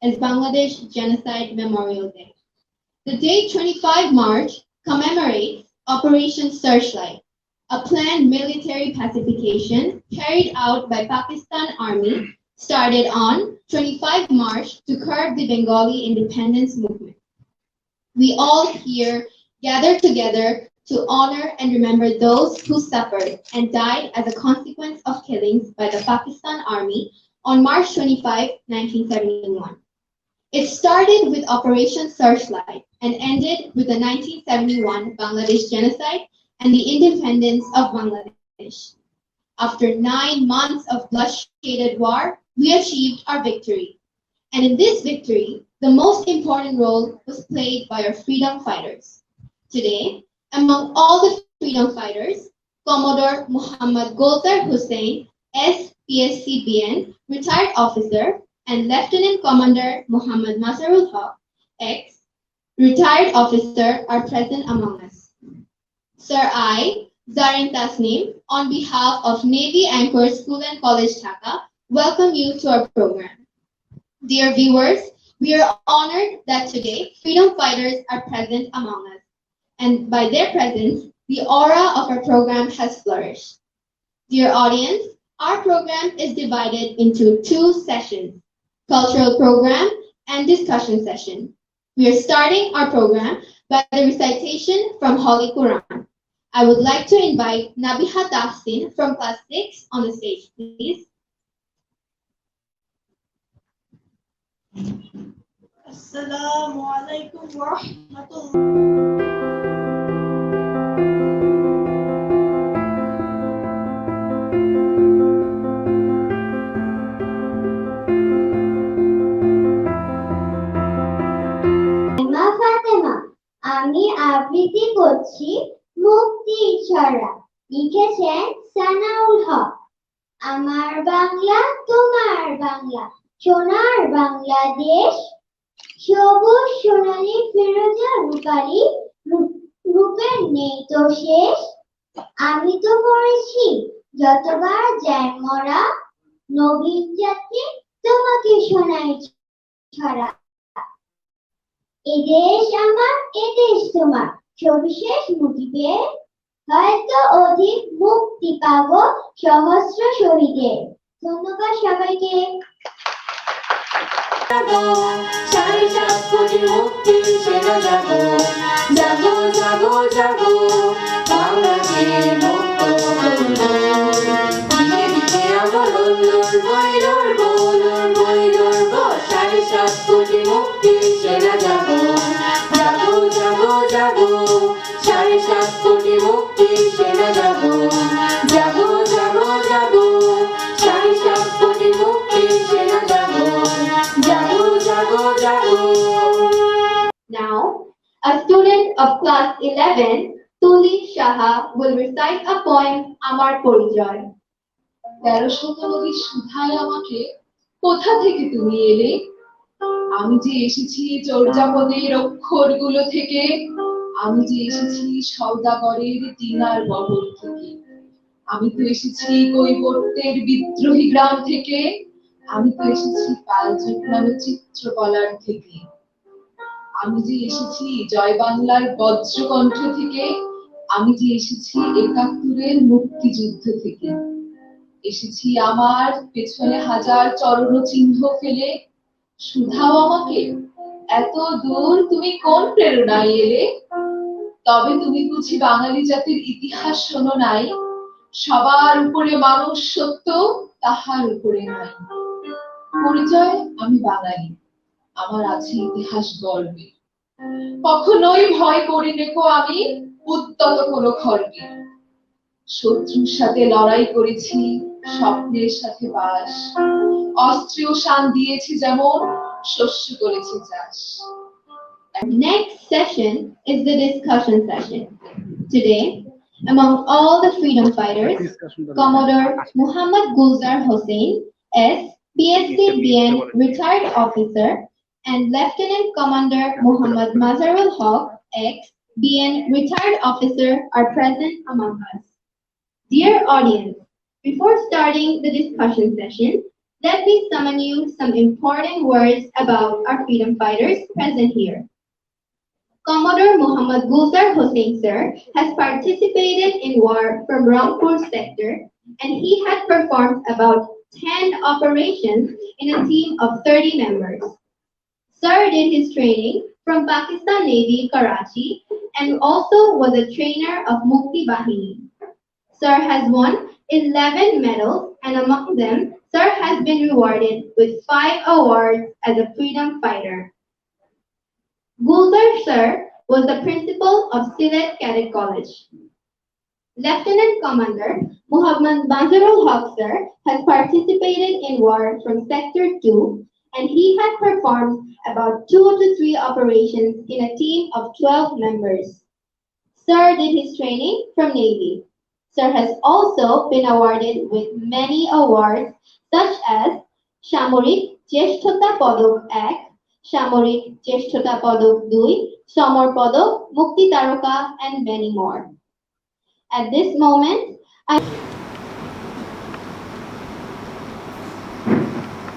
as Bangladesh Genocide Memorial Day. The date 25 March commemorates Operation Searchlight, a planned military pacification carried out by Pakistan Army started on 25 March to curb the Bengali independence movement. We all here gather together to honor and remember those who suffered and died as a consequence of killings by the Pakistan Army on March 25, 1971. It started with Operation Searchlight and ended with the 1971 Bangladesh genocide and the independence of Bangladesh. After 9 months of blood-shaded war, we achieved our victory. And in this victory, the most important role was played by our freedom fighters. Today, among all the freedom fighters, Commodore Muhammad Golzar Hussain, SPSCBN, retired officer, and Lieutenant Commander Muhammad Mazharul Haq, ex, retired officer, are present among us. Sir, I, Zarin Tasneem, on behalf of Navy Anchor School and College Dhaka, welcome you to our program. Dear viewers, we are honored that today freedom fighters are present among us, and by their presence, the aura of our program has flourished. Dear audience, our program is divided into 2 sessions, cultural program and discussion session. We are starting our program by the recitation from Holy Quran. I would like to invite Nabiha Tahsin from class 6 on the stage, please. Assalamu alaikum wa rahmatullah. আমি আবৃত্তি করছি মুক্তি ছড়া, লিখেছেন সানাউল হক। আমার বাংলা তোমার বাংলা, সোনার বাংলাদেশ, সবুজ সোনালী ফিরোজা রূপালী, রূপের নেই তো শেষ। আমি তো পড়েছি যতবার যায় মরা, নবীন জাতি তোমাকে শোনাই ছড়া। এদেশ আমার, এদেশ তোমার, সবিশেষ মুজিবে, হয়তো অধিক মুক্তি পাবো সহস্র শহীদে। ধন্যবাদ সবাইকে। সাড়ে 7 কোটি মুক্তি সেনা জাগো, জাগো জাগো জাগো, বাংলাদেশ মুক্ত হলো। দিকে দিকে আমার লোর বইলোর গোলোর বইলোর গো, সাড়ে 7 কোটি মুক্তি সেনা জাগো, জাগো জাগো জাগো, সাড়ে 7 কোটি মুক্তি সেনা জাগো, জাগো জাগো জাগো, সাড়ে 7 কোটি মুক্তি সেনা জাগো, জাগো জাগো জাগো। Now, a student of class 11, Tuli Shaha, will recite a poem, Amar Porijoy. 1300 নদীর সুধায় আমাকে কোথা থেকে তুমি এলে? আমি যে এসেছি চর্যাপদের অক্ষরগুলো থেকে, আমি যে এসেছি সওদাগরের টিনার বহর থেকে, আমি তো এসেছি কৈবর্তের বিদ্রোহী গ্রাম থেকে, আমি তো এসেছি পালযুগ নামে চিত্রকলার থেকে, আমি যে এসেছি জয় বাংলার বজ্রকণ্ঠ থেকে, আমি যে এসেছি ৭১-এর মুক্তিযুদ্ধ থেকে, এসেছি আমার পেছনে হাজার চরণ চিহ্ন ফেলে। শুধাও আমাকে এত দূর তুমি কোন প্রেরণায় এলে? তবে তুমি বুঝি বাঙালি জাতির ইতিহাস শোনো নাই? সবার উপরে মানুষ সত্য, তাহার উপরে নাই। পরিচয়, আমি বাঙালি, আমার আছে ইতিহাস গর্বে। কখনোই ভয় করি নেকো আমি উদ্যত কোনো খড়গে। শত্রুর সাথে লড়াই করেছি, স্বপ্নের সাথে বাস, অস্ত্রেও শান দিয়েছি যেমন, শস্য করেছি চাষ। Next session is the discussion session. Today, among all the freedom fighters, Commodore Muhammad Gulzar Hussain, SPSCBN retired officer, and Lieutenant Commander Muhammad Mazharul Haq, ex-BN retired officer, are present among us. Dear audience, before starting the discussion session, let me summon you some important words about our freedom fighters present here. Commodore Muhammad Gulzar Hossain sir has participated in war from Rangpur sector and he had performed about 10 operations in a team of 30 members. Sir did his training from Pakistan Navy, Karachi, and also was a trainer of Mukti Bahini. Sir has won 11 medals, and among them, Sir has been rewarded with 5 awards as a freedom fighter. Gulzar Sir was the principal of Sylhet Cadet College. Lieutenant Commander Muhammad Bazarul Haq Sir has participated in war from Sector 2 and he had performed about 2 to 3 operations in a team of 12 members. Sir did his training from Navy. Sir has also been awarded with many awards such as Samorik Jeshtota Padok 1, Samorik Jeshtota Padok 2, Samar Padok, Mukti Taroka, and many more. At this moment,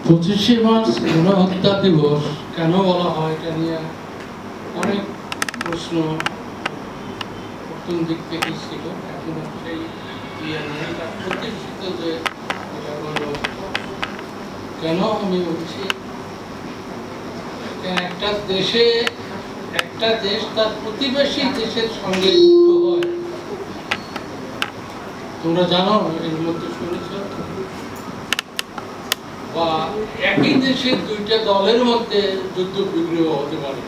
25শে March গণহত্যা দিবস কেন বলা হয় এটা নিয়ে অনেক প্রশ্ন প্রথম দিক থেকে ছিল। এখন সেই ইয়ে নিয়ে এটা প্রতিষ্ঠিত যে এটা গণহত্যা কেন আমি বলছি, একটা দেশে একটা দেশ তার প্রতিবেশী দেশের সঙ্গে যুক্ত হয়, তোমরা জানো এর মধ্যে শুনেছ, বা একই দেশের দুইটা দলের মধ্যে যুদ্ধ বিগ্রহ হতে পারে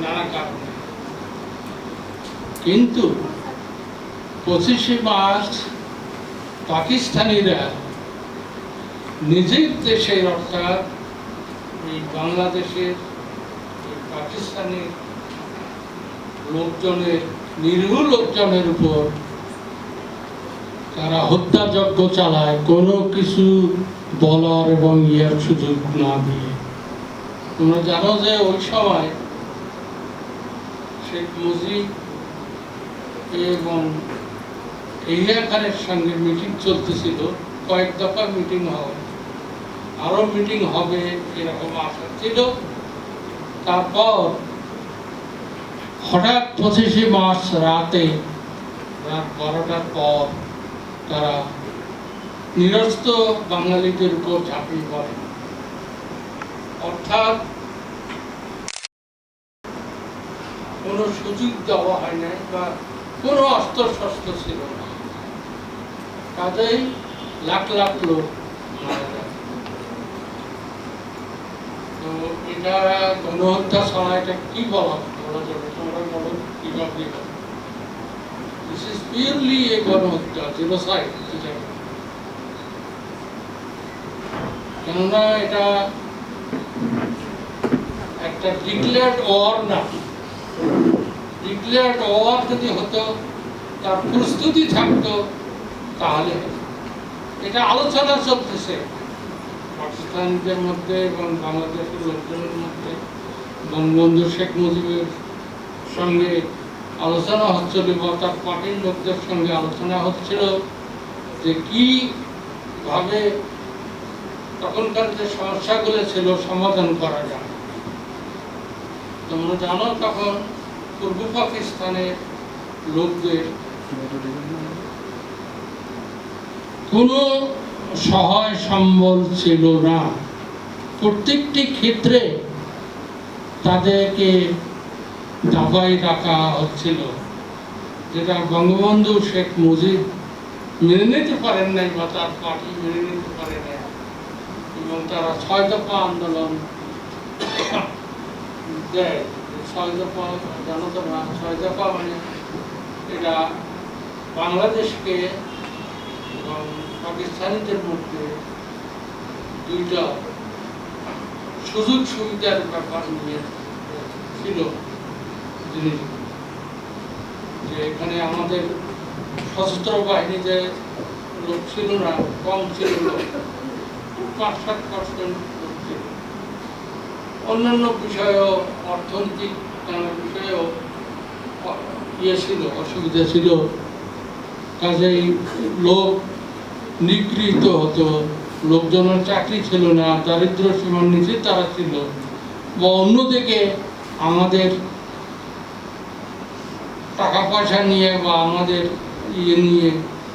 নানা কারণে। কিন্তু 25শে মার্চ পাকিস্তানিরা নিজের দেশের অর্থাৎ এই বাংলাদেশের পাকিস্তানের লোকজনের নিরীহ লোকজনের উপর তারা হত্যাযজ্ঞ চালায় কোনো কিছু বলার এবং ইয়ার সুযোগ না দিয়ে। তোমরা জানো যে ওই সময় শেখ মুজিব এবং ইলিয়া খানের সঙ্গে মিটিং চলতেছিল, কয়েক দফা মিটিং হয়, আরো মিটিং হবে এরকম আশা ছিল। তারপর হঠাৎ 25শে মার্চ রাতে রাত 12টার পর তারা নিরস্ত্র বাঙালিদের উপর ঝাঁপিয়ে পড়ে, অর্থাৎ কোনো সুযোগ দেওয়া হয় নাই বা কোনো অস্ত্র শস্ত্র ছিল না, কাজেই লাখ লাখ লোক মারা যায়। তো এটা গণহত্যা ছাড়া এটা কি বলা যাবে, তোমরা বলো কিভাবে? দিস ইজ পিওরলি এ গণহত্যা, জেনোসাইড। কেননা এটা একটা ডিক্লেয়ার্ড ওয়ার না। ডিক্লেয়ার্ড ওয়ার যদি হতো, তার প্রস্তুতি থাকতো, তাহলে এটা আলোচনা চলতেছে পাকিস্তানিদের মধ্যে এবং বাংলাদেশের লোকজনের মধ্যে। বঙ্গবন্ধু শেখ মুজিবের সঙ্গে আলোচনা হচ্ছিল বা তার পার্টির লোকদের সঙ্গে আলোচনা হচ্ছিল যে কিভাবে তখনকার যে সমস্যাগুলো ছিল সমাধান করা যায়। তোমরা জানো তখন পূর্ব পাকিস্তানের লোকদের কোনো সহায় সম্বল ছিল না, প্রত্যেকটি ক্ষেত্রে তাদেরকে দাবায় রাখা হচ্ছিল, যেটা বঙ্গবন্ধু শেখ মুজিব মেনে নিতে পারেন নাই বা তার পার্টি মেনে নিতে পারে নাই, এবং তারা 6 দফা আন্দোলন দেয়। 6 দফা জানো তোমরা? 6 দফা মানে এটা বাংলাদেশকে এবং পাকিস্তানিদের মধ্যে দুইটা সুযোগ সুবিধার ব্যাপার নিয়ে ছিল জিনিস, যে এখানে আমাদের সশস্ত্র বাহিনীতে লোক ছিল না, কম ছিল, 5-7% লোক ছিল। অন্যান্য বিষয়েও অর্থনৈতিক নানা বিষয়েও ইয়ে ছিল, অসুবিধা ছিল, কাজেই লোক নিগৃহীত হতো, লোকজনের চাকরি ছিল না, দারিদ্র সীমার নিচে তারা ছিল, বা অন্যদিকে আমাদের টাকা পয়সা নিয়ে বা আমাদের নিয়ে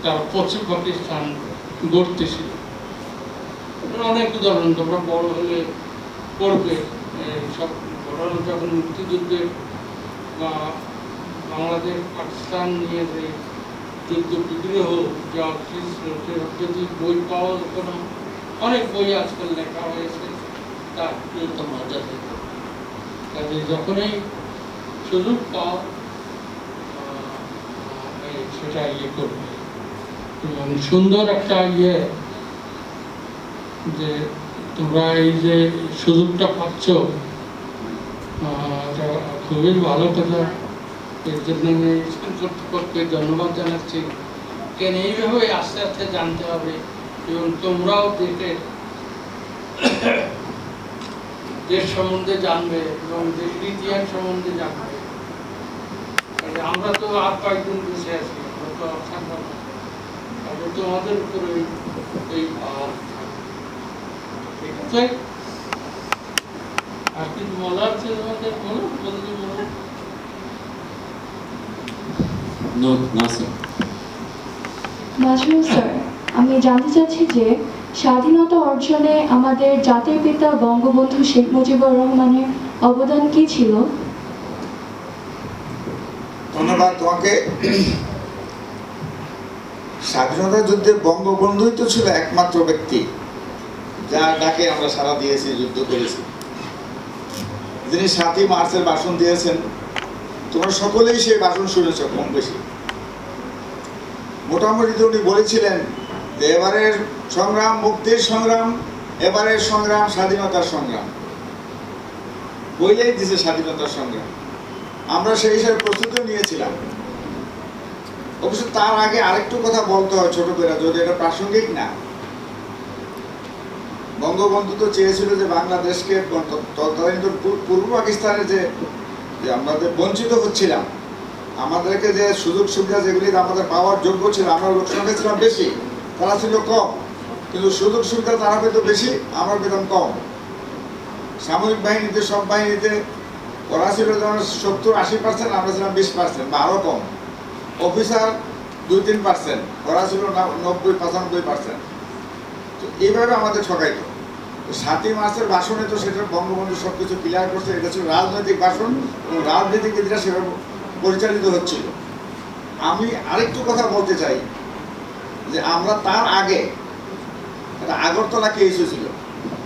তারা পশ্চিম পাকিস্তান গড়তেছিল। অনেক উদাহরণ তোমরা বড় হলে পড়বে। সব ঘটনা যখন মুক্তিযুদ্ধের বা বাংলাদেশ পাকিস্তান নিয়ে যে যুদ্ধ বিগ্রহ যা যদি বই পাওয়া যেত না, অনেক বই আজকাল লেখা হয়েছে তার মজা থেকে। কাজে যখনই সুযোগ পাও সেটা করবে। এবং সুন্দর একটা যে তোমরা এই যে সুযোগটা পাচ্ছ, এটা খুবই ভালো কথা। এর জন্য আমি স্কুল কর্তৃপক্ষকে ধন্যবাদ জানাচ্ছি। কেন এইভাবে আস্তে আস্তে জানতে হবে এবং তোমরাও দেশ সম্বন্ধে জানবে এবং দেশের ইতিহাস সম্বন্ধে জানবে। আমরা তো আর কয়েকদিন বসে আছি, আমরা তো থাকবো না, তাহলে তোমাদের উপরে এই ঠিক আছে। আর কিছু বলার আছে তোমাদের? বলো, বলতে বলো। মাজরুল স্যার, আমি জানতে চাচ্ছি যে স্বাধীনতা অর্জনে আমাদের জাতির পিতা বঙ্গবন্ধু শেখ মুজিবুর রহমানের অবদান কি ছিল? ধন্যবাদ তোমাকে। স্বাধীনতা যুদ্ধে বঙ্গবন্ধুই তো ছিল একমাত্র ব্যক্তি যার ডাকে আমরা সারা দিয়েছি, যুদ্ধ করেছি। যিনি 7ই মার্চের ভাষণ দিয়েছেন, তোমরা সকলেই সেই ভাষণ শুনেছ কম বেশি। মোটামুটি উনি বলেছিলেন যে এবারের সংগ্রাম মুক্তির সংগ্রাম, এবারের সংগ্রাম স্বাধীনতার সংগ্রাম। বইলেই দিছে স্বাধীনতার সংগ্রাম। আমরা সেই হিসাবে প্রস্তুতি নিয়েছিলাম। অবশ্য তার আগে আরেকটু কথা বলতে হয় ছোট করে, যদি এটা প্রাসঙ্গিক না। বঙ্গবন্ধু তো চেয়েছিল যে বাংলাদেশকে তৎকালীন পূর্ব পাকিস্তানে যে আমরা বঞ্চিত হচ্ছিলাম, আমাদেরকে যে সুযোগ সুবিধা যেগুলি আমাদের পাওয়ার যোগ্য ছিল, আমরা লোকসংখ্যা ছিলাম বেশি, তারা ছিল কম, কিন্তু সুযোগ সুবিধা তারা পেত বেশি, আমরা পেতাম কম। সামরিক বাহিনীতে, সব বাহিনীতে ওরা ছিল যেমন 70-80%, আমরা ছিলাম 20% বা আরও কম। অফিসার 2-3%, ওরা ছিল 90-95%। তো এইভাবে আমাদের ঠকাইত। 7ই মার্চের ভাষণে তো সেটা বঙ্গবন্ধু সব কিছু ক্লিয়ার করছে। এটা ছিল রাজনৈতিক ভাষণ এবং রাজনীতিবিদরা সেভাবে পরিচালিত হচ্ছিল। আমি আরেকটু কথা বলতে চাই যে আমরা তার আগে একটা আগরতলা কেস হয়েছিল,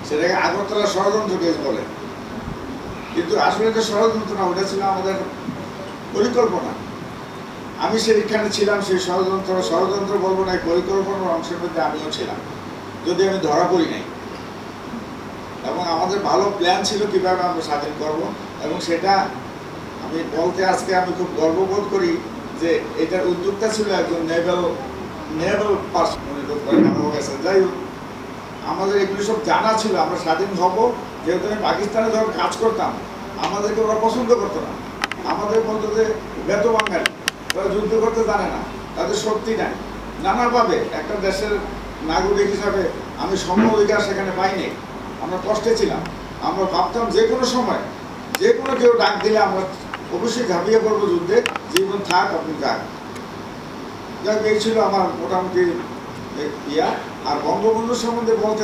সেটাকে আগরতলা ষড়যন্ত্র কেস বলে, কিন্তু আসলে এটা ষড়যন্ত্র না, ওটা ছিল আমাদের পরিকল্পনা। আমি সেইখানে ছিলাম, সেই ষড়যন্ত্র বলবো না, পরিকল্পনার অংশের মধ্যে আমিও ছিলাম, যদি আমি ধরা পড়ি নাই। এবং আমাদের ভালো প্ল্যান ছিল কীভাবে আমরা স্বাধীন করব, এবং সেটা আমি বলতে আজকে আমি খুব গর্ববোধ করি যে এটার উদ্যোক্তা ছিল একজন নেভাল পার্সন, যাই হোক আমাদের এগুলো সব জানা ছিল। আমরা স্বাধীন হব, যেহেতু আমি পাকিস্তানে যখন কাজ করতাম আমাদেরকে ওরা পছন্দ করতো না, আমাদের বলতো যে বেত বাঙালি, ওরা যুদ্ধ করতে জানে না, তাদের শক্তি নাই। নানাভাবে একটা দেশের নাগরিক হিসাবে আমি সম অধিকার সেখানে পাইনি, আমরা কষ্টে ছিলাম। আমরা ভাবতাম যে কোনো সময় যে কোনো কেউ ডাক দিলে আমরা অবশ্যই ঝাঁপিয়ে পড়বো যুদ্ধে, জীবন থাক আপনি থাক। যাক, এই ছিল আমার মোটামুটি ইয়া। আর বঙ্গবন্ধুর সম্বন্ধে বলতে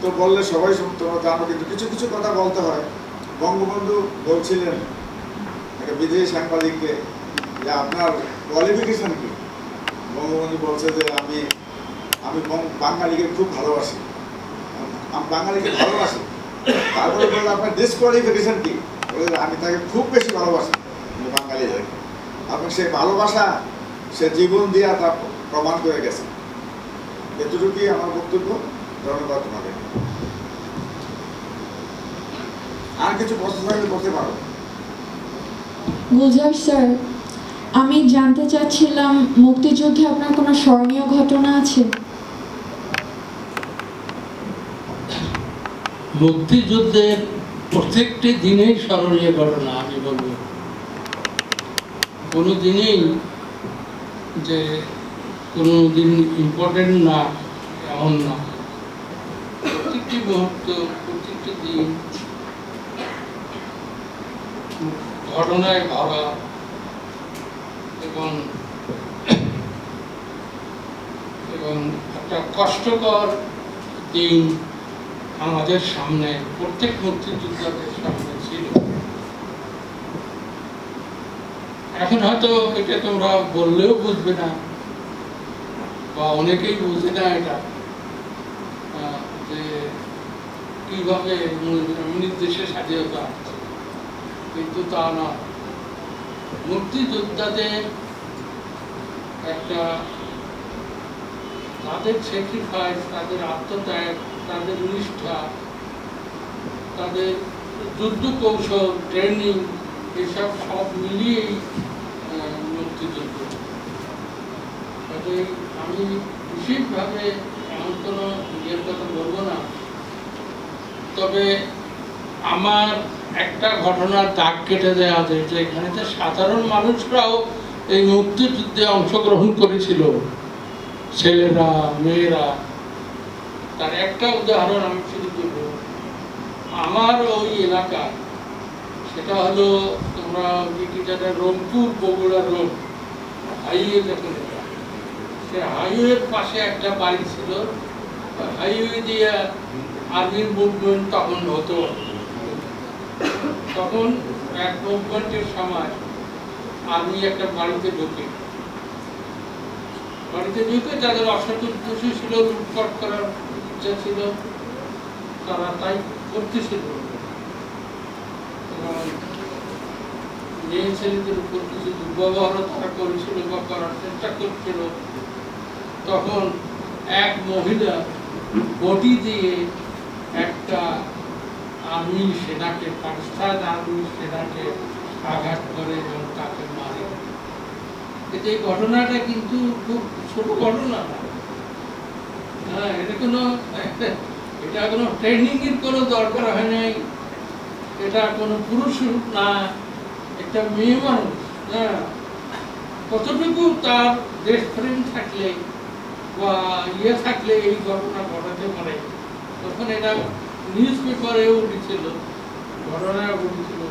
তো বললে সবাই তোমরা জানো, কিন্তু কিছু কিছু কথা বলতে হয়। বঙ্গবন্ধু বলছিলেন একটা বিদেশি সাংবাদিককে যে আপনার কোয়ালিফিকেশন কি? বঙ্গবন্ধু বলছে যে আমি বাঙালিকে খুব ভালোবাসি, আমি বাঙালিকে ভালোবাসি। তারপরে বললো আপনার ডিসকোয়ালিফিকেশন কি? বলে আমি তাকে খুব বেশি ভালোবাসি বাঙালি থাকে। এবং সেই ভালোবাসা সে জীবন দিয়ে তা প্রমাণ করে গেছে। এতটুকুই আমার বক্তব্য। ধন্যবাদ তোমাকে। আর কিছু প্রশ্ন থাকলে করতে পারো। গুলজার স্যার, আমি জানতে চাচ্ছিলাম মুক্তিযুদ্ধে আপনার কোনো স্মরণীয় ঘটনা আছে? মুক্তিযুদ্ধের প্রত্যেকটি দিনেই স্মরণীয় ঘটনা আমি বলবো। কোনো দিনেই যে কোনো দিন ইম্পর্টেন্ট না এমন না, প্রত্যেকটি মুহূর্ত, প্রত্যেকটি দিন ঘটনায় ভরা এবং এবং একটা কষ্টকর দিন আমাদের সামনে, প্রত্যেক মুক্তিযোদ্ধাদের সামনে ছিল। এখন হয়তো এটা তোমরা বললেও বুঝবে না, বা অনেকেই বুঝে না এটা, যে কিভাবে দেশে স্বাধীনতা আসছে, কিন্তু তা না। মুক্তিযোদ্ধাদের একটা, তাদের স্যাক্রিফাইস, তাদের আত্মত্যাগ, তাদের নিষ্ঠা, তাদের যুদ্ধ কৌশল, ট্রেনিং, এসব সব মিলিয়েই মুক্তিযুদ্ধ। আমি বিশেষভাবে এমন কোনো ইয়ের কথা বলবো না, তবে আমার একটা ঘটনার দাগ কেটে দেওয়া আছে, যে এখানে যে সাধারণ মানুষরাও এই মুক্তিযুদ্ধে অংশগ্রহণ করেছিল, ছেলেরা, মেয়েরা। তার একটা উদাহরণ আমি শুরু করব। আমার ওই এলাকা, সেটা হলো তোমরা কি জানো, রংপুর বগুড়া রোড হাইওয়ে, যখন এটা, সে হাইওয়ের পাশে একটা বাড়ি ছিল। হাইওয়ে দিয়ে আর্মির মুভমেন্ট তখন হতো। তখন এক মুভমেন্টের সময় আর্মি একটা বাড়িতে ঢুকে তাদের অসৎ উদ্দেশ্য ছিল, লুটপাট করার ইচ্ছা ছিল, তারা তাই করতেছিল। মেয়ে ছেলেদের উপর কিছু দুর্ব্যবহারও তারা করেছিল বা করার চেষ্টা করছিল। তখন এক মহিলা বটি দিয়ে একটা আর্মি সেনাকে, পাকিস্তান আর্মি সেনাকে আঘাত করে এবং তাকে মারে। এই ঘটনাটা কিন্তু খুব ছোট ঘটনা না। হ্যাঁ, এটা কোনো ট্রেনিং এর কোনো দরকার হয় নাই। এটা কোনো পুরুষ না, একটা মেয়ে মানুষ। হ্যাঁ, কতটুকু তার দেশপ্রেম থাকলে বা ইয়ে থাকলে এই ঘটনা ঘটাতে পারে। তখন এটা নিউজ পেপারেও উঠেছিল, ঘটনায় উঠেছিল,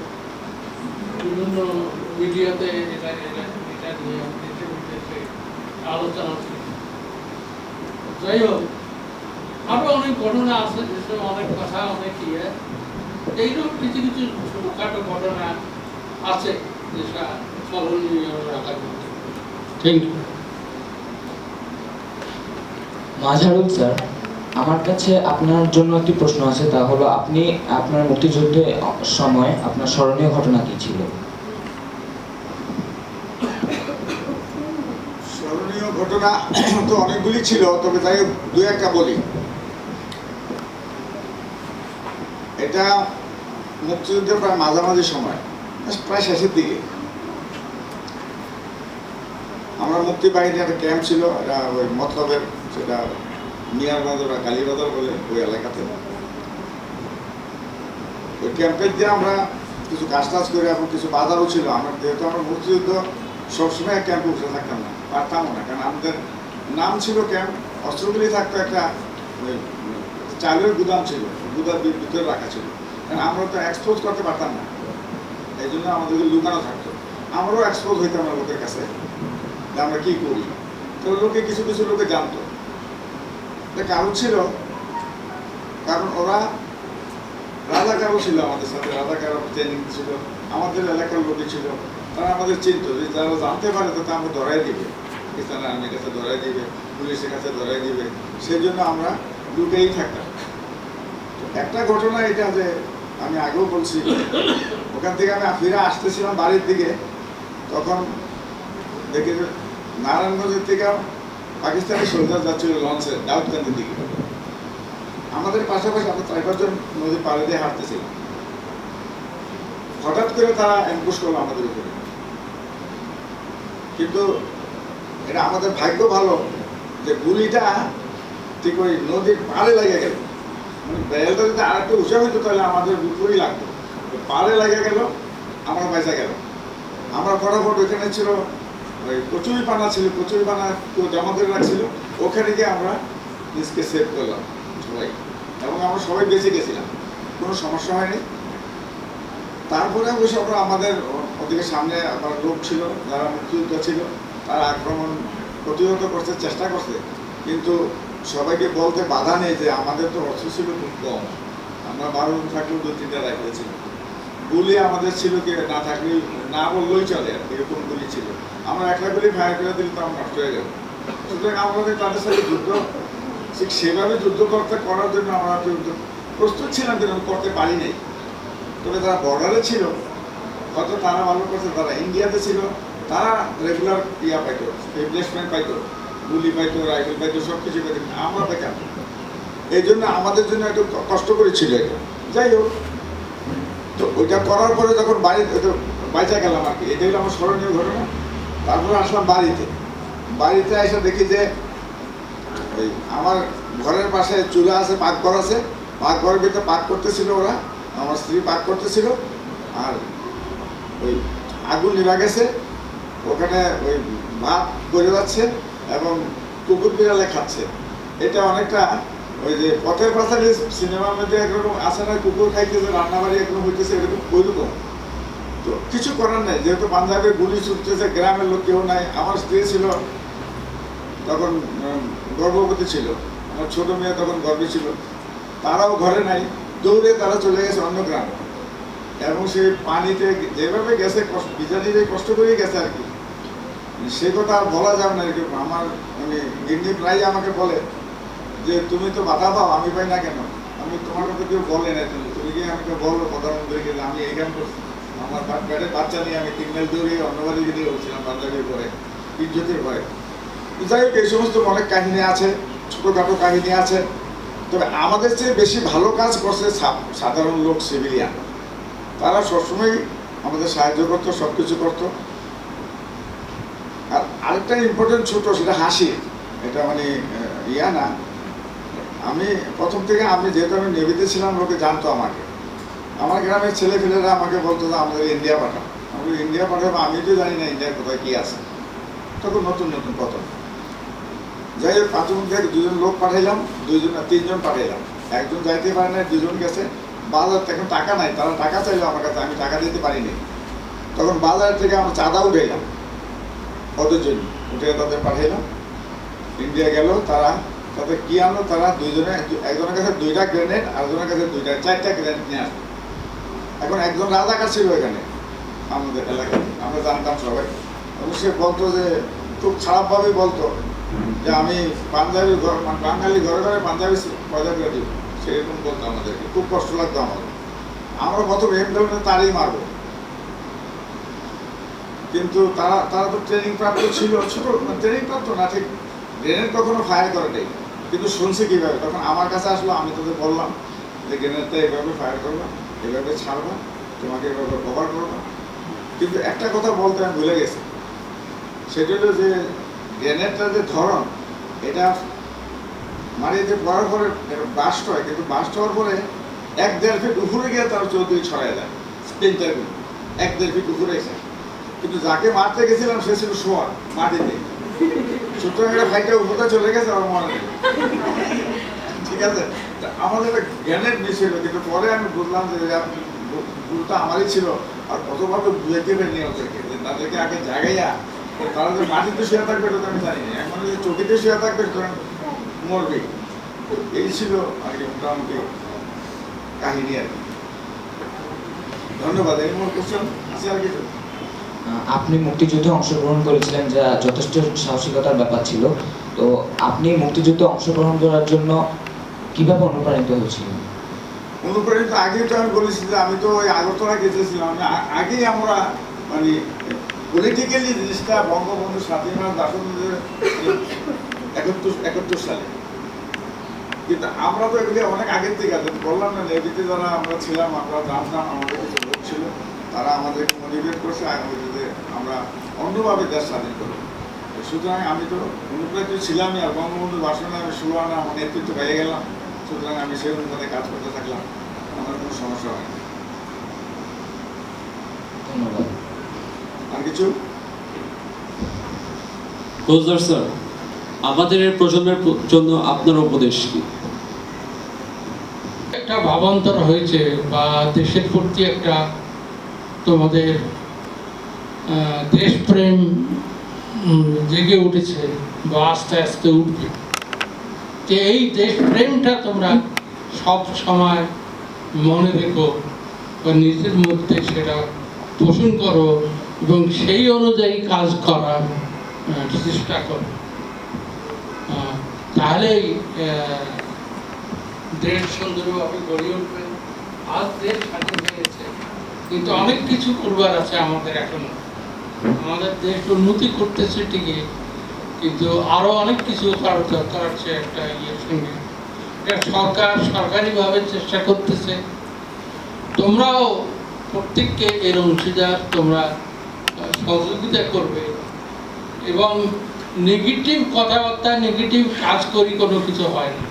বিভিন্ন মিডিয়াতে এটা নিয়ে আলোচনা ছিল। যাই হোক, আরো অনেক ঘটনা আছে, যেসব অনেক কথা, অনেক ইয়ে, এইরকম কিছু কিছু ছোটখাটো ঘটনা আছে যেটা স্মরণীয় রাখা যেতে। Thank you. মাঝারুল স্যার, আমার কাছে আপনার জন্য একটি প্রশ্ন আছে, তা হলো আপনি আপনার মুক্তিযুদ্ধের সময় আপনার স্মরণীয় ঘটনা কি ছিল? স্মরণীয় ঘটনা তো অনেকগুলি ছিল, তবে তাই দু একটা বলি। এটা মুক্তিযুদ্ধের প্রায় মাঝামাঝি সময়, প্রায় শেষের দিকে। আমরা মুক্তি বাহিনী একটা ক্যাম্প ছিল, এটা ওই মতলবের, সেটা মিয়ার বাজার বা কালীবাজার বলে ওই এলাকাতে। ওই ক্যাম্পের দিয়ে আমরা কিছু কাজ টাজ করে, এখন কিছু বাজারও ছিল। আমরা যেহেতু আমরা মুক্তিযুদ্ধ সবসময় ক্যাম্পে উঠে থাকতাম না, পারতামও না, কারণ আমাদের নাম ছিল ক্যাম্প। অস্ত্রগুলি থাকতো, একটা চালের গুদাম ছিল, গুদাম ভিতরে রাখা ছিল, কারণ আমরা তো এক্সপোজ করতে পারতাম না, এই জন্য আমাদেরকে লুকানো থাকতো। আমরাও এক্সপোজ হইতাম না লোকের কাছে যে আমরা কি করি। তো লোকে কিছু কিছু লোকে জানতো। কারণ ছিল, কারণ ওরা রাজাকারও ছিল আমাদের সাথে, রাজাকারও ট্রেনিং ছিল, আমাদের এলাকার লোকই ছিল। তারা আমাদের চিনত, যে যারা জানতে পারে তো আমরা ধরাই দিবে, পাকিস্তানের আর্মির কাছে ধরাই দিবে, পুলিশের কাছে ধরাই দিবে, সেই জন্য আমরা লুকেই থাকতাম। একটা ঘটনা এটা, যে আমি আগেও বলছি, ওখান থেকে আমি ফিরে আসতেছিলাম বাড়ির দিকে, তখন দেখি যে নারায়ণগঞ্জের থেকে পাকিস্তানি সোলজার যাচ্ছিল লঞ্চে দাউদকান্দির দিকে। আমাদের পাশাপাশি আমরা 4-5 জন নদীর পাড়ে দিয়ে হাঁটতেছিলাম। হঠাৎ করে তারা অ্যাম্বুশ করলো আমাদের উপরে। কিন্তু এটা আমাদের ভাগ্য ভালো যে গুলিটা ঠিক ওই নদীর পাড়ে লেগে গেল। মানে বেলটা যদি আর একটু উঁচা হইতো তাহলে আমাদের উপরেই লাগতো, পাড়ে লেগে গেল, আমরা পয়সা গেল। আমরা ফটাফট, ওইখানে ছিল ওই কচুরি পানা ছিল, কচুরি পানা কেউ জমা করে রাখছিল, ওখানে গিয়ে আমরা নিজকে সেভ করলাম সবাই, এবং আমরা সবাই বেঁচে গেছিলাম, কোনো সমস্যা হয়নি। তারপরে অবশ্য আমরা আমাদের ওদিকে সামনে আবার লোক ছিল যারা মুক্তিযোদ্ধা ছিল, তারা আক্রমণ প্রতিহত করতে চেষ্টা করছে, কিন্তু সবাইকে বলতে বাধা নেই যে আমাদের তো অস্ত্র ছিল খুব কম, আমরা 12 জন থাকলেও 2-3টা রাইফেল ছিল, গুলি আমাদের ছিল কি না থাকলে না বললেই চলে, এরকম গুলি ছিল, আমরা একটা গুলি ফায়ার করে দিলে তো আমরা নষ্ট হয়ে গেল। সুতরাং আমাদের তাদের সাথে যুদ্ধ ঠিক সেভাবে যুদ্ধ করার জন্য আমরা প্রস্তুত ছিলাম, কিন্তু করতে পারি নাই। তবে তারা বর্ডারে ছিল, হয়তো তারা ভালো করছে, তারা ইন্ডিয়াতে ছিল, তারা রেগুলার পাইতো, রিপ্লেসমেন্ট পাইতো, গুলি পাইতো, রাইফেল পাইতো, সব কিছু পাইতো, আমরা পেতাম। এই জন্য আমাদের জন্য একটু কষ্ট করেছিল এটা। যাই হোক, তো ওইটা করার পরে যখন বাইচা গেলাম আর কি, এটা হলো আমার স্মরণীয় ঘটনা। তারপরে আসলাম বাড়িতে এসে দেখি যে ওই আমার ঘরের পাশে চুলা আছে, পাকঘর আছে, পাকঘরের ভিতরে পাক করতেছিল ওরা, আমার স্ত্রী পাক করতেছিল, আর ওই আগুন নিভা গেছে, ওখানে ওই ভাত করে যাচ্ছে এবং কুকুর বিড়ালে খাচ্ছে। এটা অনেকটা ওই যে পথের পাশাপাশি সিনেমার মধ্যে একরকম আছে না, কুকুর খাইতেছে, রান্নাবাড়ি একরকম হইতেছে, এরকম ওইরকম। তো কিছু করার নেই, যেহেতু পাঞ্জাবে গুলি ছুটতেছে, গ্রামের লোক কেউ নাই, আমার স্ত্রী ছিল তখন গর্ভবতী ছিল, আমার ছোট মেয়ে তখন গর্ভে ছিল, তারাও ঘরে নাই, দৌড়ে তারা চলে গেছে অন্য গ্রামে, এবং সেই পানিতে যেভাবে গেছে বিজানিরে কষ্ট করে গেছে আর কি, সে কথা আর বলা যাবে না। এরকম আমার মানে গিন্নি প্রায় আমাকে বলে যে তুমি তো বাধা পাও, আমি পাই না কেন? আমি তোমার কথা কেউ বলে না, তুমি গিয়ে আমাকে বলো প্রধানমন্ত্রীকে যে আমি এই গান করছি, আমার পেটের বাচ্চা নিয়ে আমি 3 মাইল দৌড়ে অন্যবাড়ি গিয়ে বলছিলাম পাঞ্জাবের পরে ইজ্জতের ভয়ে। যাই হোক, এই সমস্ত অনেক কাহিনী আছে, ছোটোখাটো কাহিনী আছে। তবে আমাদের চেয়ে বেশি ভালো কাজ করছে সাধারণ লোক, সিভিলিয়ান, তারা সবসময় আমাদের সাহায্য করতো, সব কিছু করতো। আর আরেকটা ইম্পর্টেন্ট ছোট, সেটা হাসি, এটা মানে ইয়া না, আমি প্রথম থেকে আমি যেহেতু আমি নেভিতে ছিলাম, লোকে জানতো আমাকে, আমার গ্রামের ছেলেপেলেরা আমাকে বলতো যে আমাদের ইন্ডিয়া পাঠাও, আমি ইন্ডিয়া পাঠাবো, আমি তো জানি না ইন্ডিয়ার কোথায় কি আছে, তখন নতুন নতুন প্রথম। যাই হোক, প্রাথমিক থেকে 2 জন লোক পাঠাইলাম, 3 জন পাঠাইলাম, একজন যাইতে পারে না, 2 জন গেছে। বাজার এখন টাকা নাই, তারা টাকা চাইলো আমার কাছে, আমি টাকা দিতে পারিনি, তখন বাজার থেকে আমরা চাঁদা উঠাইলাম ওদের জন্য, উঠে তাদের পাঠাইলাম। ইন্ডিয়া গেল, তারা তাদের কি আনলো, তারা 2 জনে, একজনের কাছে 2টা গ্রেনেড, আরেকজনের কাছে 4টা গ্রেনেড নিয়ে আসলো। এখন একজন রাজাকার ছিল এখানে আমাদের এলাকায়, আমরা জানতাম সবাই, এবং সে বলতো যে খুব খারাপভাবে বলতো যে আমি পাঞ্জাবি বাঙালি ঘরে ঘরে পাঞ্জাবি পয়দা করে দিব, সেরকম বলতো আমাদেরকে, খুব কষ্ট লাগতো আমাদের। আমরা প্রথম এম ধরনের তারই মারবো, কিন্তু তারা তো ট্রেনিং প্রাপ্ত ছিল, ছোট ট্রেনিং প্রাপ্ত না, ঠিক গ্রেনেড কখনো ফায়ার করে নেই, কিন্তু শুনছে কীভাবে। তখন আমার কাছে আসলো, আমি তোদের বললাম যে গ্রেনেডটা এভাবে ফায়ার করবা, এভাবে ছাড়বা, তোমাকে এভাবে কভার করবা। কিন্তু একটা কথা বলতে আমি ভুলে গেছি, সেটা হলো যে গ্রেনেডটার যে ধরন, এটা মারিতে পড়ার পরে বাস্ট হয়, কিন্তু বাস্ট হওয়ার পরে 1-1.5 ফিট উপরে গিয়ে তার চৌধুরী ছড়াই যায়, স্প্লিন্টারগুলো 1-1.5 ফিট উপরে এসে। কিন্তু যাকে মারতে গেছিলাম সে ছিল শোয়ার মাটিতে, সুতরাং একটা ফাইটটা উপরে চলে গেছে, আমার মনে নেই, ঠিক আছে। আমাদের একটা গ্রেনেড মিস হইলো, কিন্তু পরে আমি বুঝলাম যে ভুলটা আমারই ছিল, আর কতভাবে বুঝাইতে পারিনি ওদেরকে, তাদেরকে আগে জায়গাইয়া, তারা যে মাটিতে শুয়ে থাকবে এটা তো আমি জানি না, এখন যে চকিতে শুয়ে থাকবে মরবে, এই ছিল আর কি মোটামুটি কাহিনী আর কি। ধন্যবাদ। এই মোর কোশ্চেন আছে আর কিছু? আপনি মুক্তিযুদ্ধে অংশগ্রহণ করেছিলেন, যা যথেষ্ট সাহসিকতার ব্যাপার ছিল। তো আপনি মুক্তিযুদ্ধে অংশগ্রহণ করার জন্য কিভাবে অনুপ্রাণিত হয়েছিলেন? অনুপ্রাণিত আগেই তো আমি বলেছি যে আমি তো ওই আগরতলা গেছিলাম, আগেই আমরা মানে পলিটিক্যালি জিনিসটা বঙ্গবন্ধু স্বাধীনতা দাসনদের 71 সালে, কিন্তু আমরা তো এগুলি অনেক আগের থেকে বললাম না, নেভিতে যারা আমরা ছিলাম, আমরা জানতাম, আমাদের কিছু লোক ছিল, তারা আমাদেরকে মোটিভেট করছে আমরা অন্যভাবে দেশ স্বাধীন করবো। সুতরাং আমি তো অনুপ্রাণিত ছিলামই, আর বঙ্গবন্ধুর ভাষণে আমি সুবর্ণা আমার নেতৃত্ব পেয়ে গেলাম, সুতরাং আমি সেই অনুপাতে কাজ করতে থাকলাম, আমার কোনো সমস্যা হয় না। ধন্যবাদ। আর কিছু? কোচদার স্যার, আমাদের এই প্রজন্মের জন্য আপনার উপদেশ কি? একটা ভাবান্তর হয়েছে বা দেশের প্রতি একটা তোমাদের দেশপ্রেম জেগে উঠেছে বা আস্তে আস্তে উঠবে। যে এই দেশপ্রেমটা তোমরা সব সময় মনে রেখো বা নিজের মধ্যে সেটা পোষণ করো এবং সেই অনুযায়ী কাজ করার চেষ্টা করো। তাহলেই দেশ সুন্দরভাবে গড়ে উঠবে। আজ দেশ স্বাধীন হয়েছে, কিন্তু অনেক কিছু করবার আছে আমাদের এখনো। আমাদের দেশ উন্নতি করতেছে ঠিকই, কিন্তু আরো অনেক কিছু করার দরকার আছে একটা ইয়ের সঙ্গে। সরকার সরকারিভাবে চেষ্টা করতেছে, তোমরাও প্রত্যেককে এর অংশীদার, তোমরা সহযোগিতা করবে এবং নেগেটিভ কথাবার্তা নেগেটিভ কাজ করি কোনো কিছু হয় না,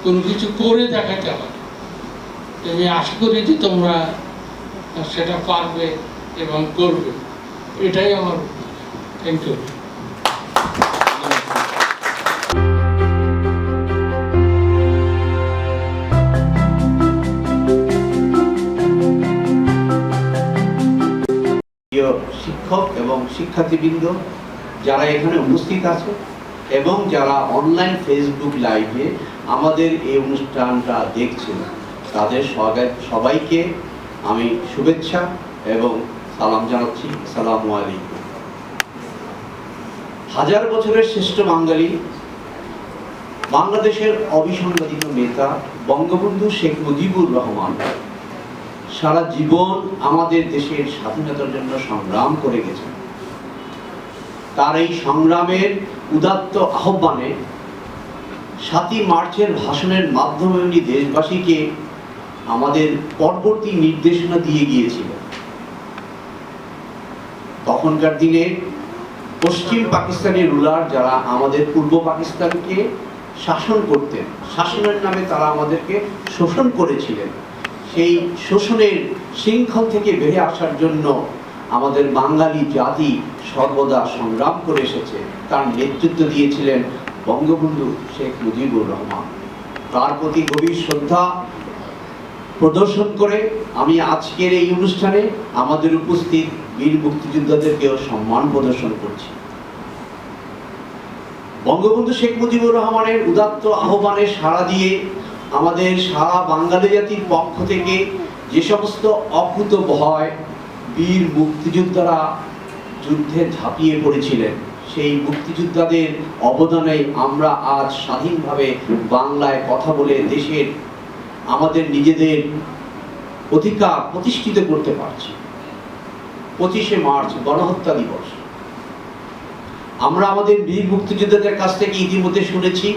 কোনো কিছু করে দেখাতে হয়। আমি আশা করি যে তোমরা সেটা পারবে এবং করবে, এটাই আমার। Thank you. শিক্ষক এবং শিক্ষার্থীবৃন্দ যারা এখানে উপস্থিত আছে এবং যারা অনলাইন ফেসবুক লাইভে আমাদের এই অনুষ্ঠানটা দেখছেন, তাদের সবাইকে আমি শুভেচ্ছা এবং সালাম জানাচ্ছি। আসসালামু আলাইকুম। হাজার বছরের শ্রেষ্ঠ বাঙালি, বাংলাদেশের অবিসংবাদিত নেতা বঙ্গবন্ধু শেখ মুজিবুর রহমান সারা জীবন আমাদের দেশের স্বাধীনতার জন্য সংগ্রাম করে গেছেন। তার এই সংগ্রামের উদাত্ত আহ্বানে 7ই মার্চের ভাষণের মাধ্যমে উনি দেশবাসীকে আমাদের পরবর্তী নির্দেশনা দিয়ে গিয়েছিলেন। তখনকার দিনে পশ্চিম পাকিস্তানি রুলার যারা আমাদের পূর্ব পাকিস্তানকে শাসন করতেন, শাসনের নামে তারা আমাদেরকে শোষণ করেছিলেন। সেই শোষণের শৃঙ্খল থেকে বেরিয়ে আসার জন্য আমাদের বাঙালি জাতি সর্বদা সংগ্রাম করে এসেছে। তার নেতৃত্ব দিয়েছিলেন বঙ্গবন্ধু শেখ মুজিবুর রহমান। তার প্রতি গভীর শ্রদ্ধা প্রদর্শন করে আমি আজকের এই অনুষ্ঠানে আমাদের উপস্থিত বীর মুক্তিযোদ্ধাদেরকেও সম্মান প্রদর্শন করছি। বঙ্গবন্ধু শেখ মুজিবুর রহমানের উদাত্ত আহ্বানে সাড়া দিয়ে আমাদের সারা বাঙালি জাতির পক্ষ থেকে যে সমস্ত অকুত ভয় বীর মুক্তিযোদ্ধারা যুদ্ধে ঝাঁপিয়ে পড়েছিলেন, সেই মুক্তিযোদ্ধাদের অবদানে আমরা আজ স্বাধীনভাবে বাংলায় কথা বলে দেশের আমাদের নিজেদের অধিকার প্রতিষ্ঠিত করতে পারছি। 25শে মার্চ গণহত্যা দিবস। আমরা আমাদের বীর মুক্তিযোদ্ধাদের কাছ থেকে ইতিমধ্যে শুনেছি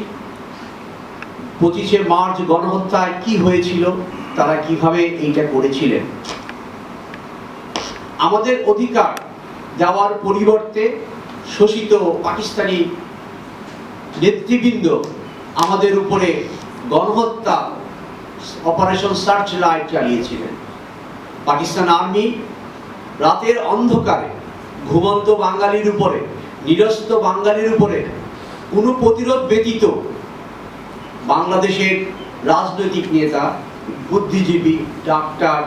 25শে মার্চ গণহত্যায় কি হয়েছিল, তারা কিভাবে এইটা করেছিলেন। আমাদের অধিকার দেওয়ার পরিবর্তে শোষিত পাকিস্তানি নেতৃবৃন্দ আমাদের উপরে গণহত্যা অপারেশন সার্চ লাইট চালিয়েছিলেন। পাকিস্তান আর্মি রাতের অন্ধকারে ঘুমন্ত বাঙালির উপরে, নিরস্ত বাঙালির উপরে কোনো প্রতিরোধ ব্যতীত বাংলাদেশের রাজনৈতিক নেতা, বুদ্ধিজীবী, ডাক্তার,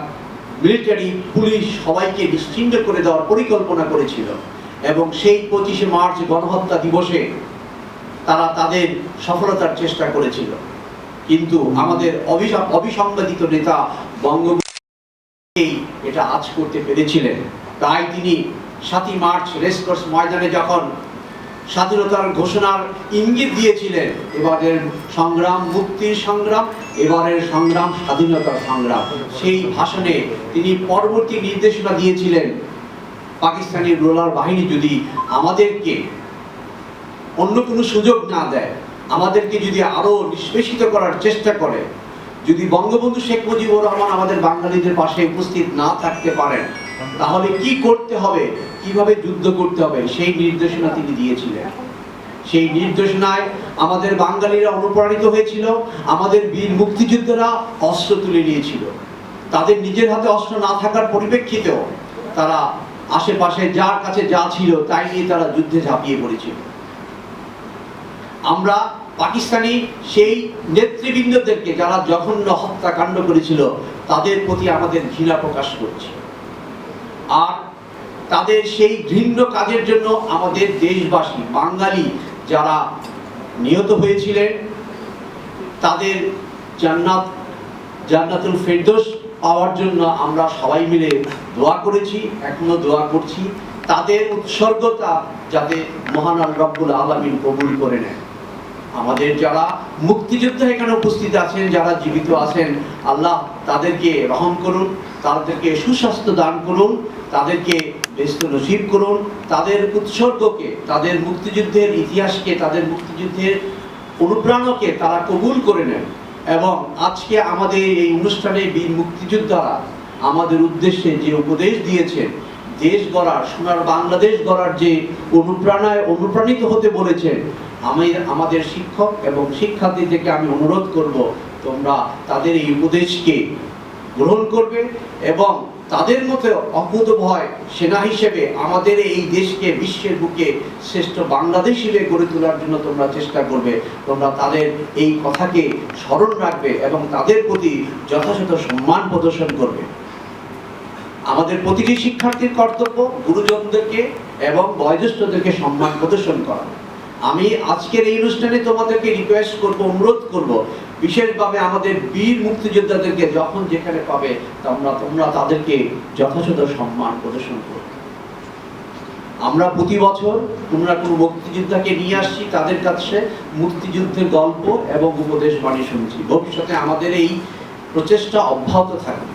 মিলিটারি, পুলিশ সবাইকে নিশ্চিহ্ন করে দেওয়ার পরিকল্পনা করেছিল এবং সেই 25শে মার্চ গণহত্যা দিবসে তারা তাদের সফলতার চেষ্টা করেছিল। কিন্তু আমাদের অবিসংবাদিত নেতা বঙ্গবন্ধু এটা আজ করতে পেরেছিলেন। তাই তিনি 7ই মার্চ রেসকোর্স ময়দানে যখন স্বাধীনতার ঘোষণার ইঙ্গিত দিয়েছিলেন, এবারের সংগ্রাম মুক্তির সংগ্রাম, এবারের সংগ্রাম স্বাধীনতার সংগ্রাম, সেই ভাষণে তিনি পরবর্তী নির্দেশনা দিয়েছিলেন পাকিস্তানি রুলার বাহিনী যদি আমাদেরকে অন্য কোনো সুযোগ না দেয়, আমাদেরকে যদি আরো নিষ্পেষিত করার চেষ্টা করে, যদি বঙ্গবন্ধু শেখ মুজিবুর রহমান আমাদের বাঙালিদের পাশে উপস্থিত না থাকতে পারেন, তাহলে কি করতে হবে, কিভাবে যুদ্ধ করতে হবে, সেই নির্দেশনা তিনি দিয়েছিলেন। সেই নির্দেশনায় আমাদের বাঙালিরা অনুপ্রাণিত হয়েছিল। আমাদের বীর মুক্তিযোদ্ধারা অস্ত্র তুলে নিয়েছিল। তাদের নিজের হাতে অস্ত্র না থাকার পরিপ্রেক্ষিতেও তারা আশেপাশে যার কাছে যা ছিল তাই নিয়ে তারা যুদ্ধে ঝাঁপিয়ে পড়েছিল। আমরা পাকিস্তানি সেই নেতৃবৃন্দদেরকে যারা জঘন্য হত্যাকাণ্ড করেছিল তাদের প্রতি আমাদের ঘৃণা প্রকাশ করছি। আর তাদের সেই ঘৃণ্য কাজের জন্য আমাদের দেশবাসী বাঙালি যারা নিহত হয়েছিলেন তাদের জান্নাতুল ফেরদৌস পাওয়ার জন্য আমরা সবাই মিলে দোয়া করেছি, এখনো দোয়া করছি। তাদের উৎসর্গতা যাতে মহান আল্লাহ রাব্বুল আলামিন কবুল করে নেন। আমাদের যারা মুক্তিযোদ্ধা এখানে উপস্থিত আছেন, যারা জীবিত আছেন, আল্লাহ তাদেরকে রহম করুন, তাদেরকে সুস্বাস্থ্য দান করুন, তাদেরকে বেহেশত নসিব করুন, তাদের উৎসর্গকে, তাদের মুক্তিযুদ্ধের ইতিহাসকে, তাদের মুক্তিযুদ্ধের অনুপ্রেরণাকে তারা কবুল করে নেন। এবং আজকে আমাদের এই অনুষ্ঠানে বীর মুক্তিযোদ্ধারা আমাদের উদ্দেশ্যে যে উপদেশ দিয়েছেন, দেশ গড়ার, সোনার বাংলাদেশ গড়ার যে অনুপ্রাণিত হতে বলেছেন, আমাদের শিক্ষক এবং শিক্ষার্থীদেরকে আমি অনুরোধ করব তোমরা তাদের এই উপদেশকে গ্রহণ করবে এবং তাদের মতো অকুতভয় সেনা হিসেবে আমাদের এই দেশকে বিশ্বের বুকে শ্রেষ্ঠ বাংলাদেশ হিসেবে গড়ে তোলার জন্য তোমরা চেষ্টা করবে। তোমরা তাদের এই কথাকে স্মরণ রাখবে এবং তাদের প্রতি যথাযথ সম্মান প্রদর্শন করবে। আমাদের প্রতিটি শিক্ষার্থীর কর্তব্য গুরুজনদেরকে এবং বয়োজ্যেষ্ঠদেরকে সম্মান প্রদর্শন করা। আমি আজকের এই অনুষ্ঠানে তোমাদেরকে রিকোয়েস্ট করব, অনুরোধ করব, বিশেষভাবে আমাদের বীর মুক্তিযোদ্ধাদেরকে যখন যেখানে পাবে তোমরা তাদেরকে যথাযথ সম্মান প্রদর্শন করবে। আমরা প্রতি বছর কোনো না কোনো মুক্তিযোদ্ধাকে নিয়ে আসছি, তাদের কাছে মুক্তিযুদ্ধের গল্প এবং উপদেশ বাণী শুনছি। ভবিষ্যতে আমাদের এই প্রচেষ্টা অব্যাহত থাকবে।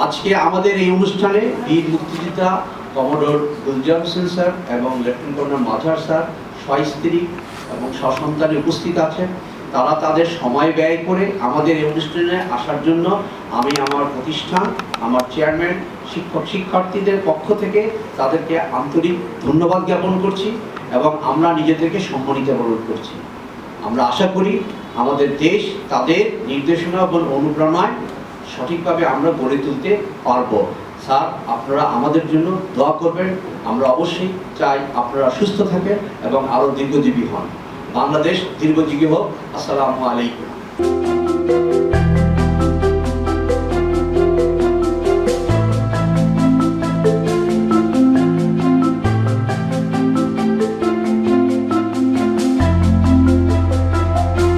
আজকে আমাদের এই অনুষ্ঠানে বীর মুক্তিযোদ্ধা কমোডোর গুলজার হোসেন স্যার এবং লেফটেন্যান্ট কর্নেল মাঝার স্যার স্ত্রী এবং সসন্তানে উপস্থিত আছেন। তারা তাদের সময় ব্যয় করে আমাদের এই অনুষ্ঠানে আসার জন্য আমি আমার প্রতিষ্ঠান, আমার চেয়ারম্যান, শিক্ষক শিক্ষার্থীদের পক্ষ থেকে তাদেরকে আন্তরিক ধন্যবাদ জ্ঞাপন করছি এবং আমরা নিজেদেরকে সম্মানিত বোধ করছি। আমরা আশা করি আমাদের দেশ তাদের নির্দেশনা এবং অনুপ্রেরণায় সঠিকভাবে আমরা গড়ে তুলতে পারবো। স্যার, আপনারা আমাদের জন্য দোয়া করবেন। আমরা অবশ্যই চাই আপনারা সুস্থ থাকেন এবং আরো দীর্ঘজীবী হন। বাংলাদেশ দীর্ঘজীবী হোক। আসসালামু আলাইকুম।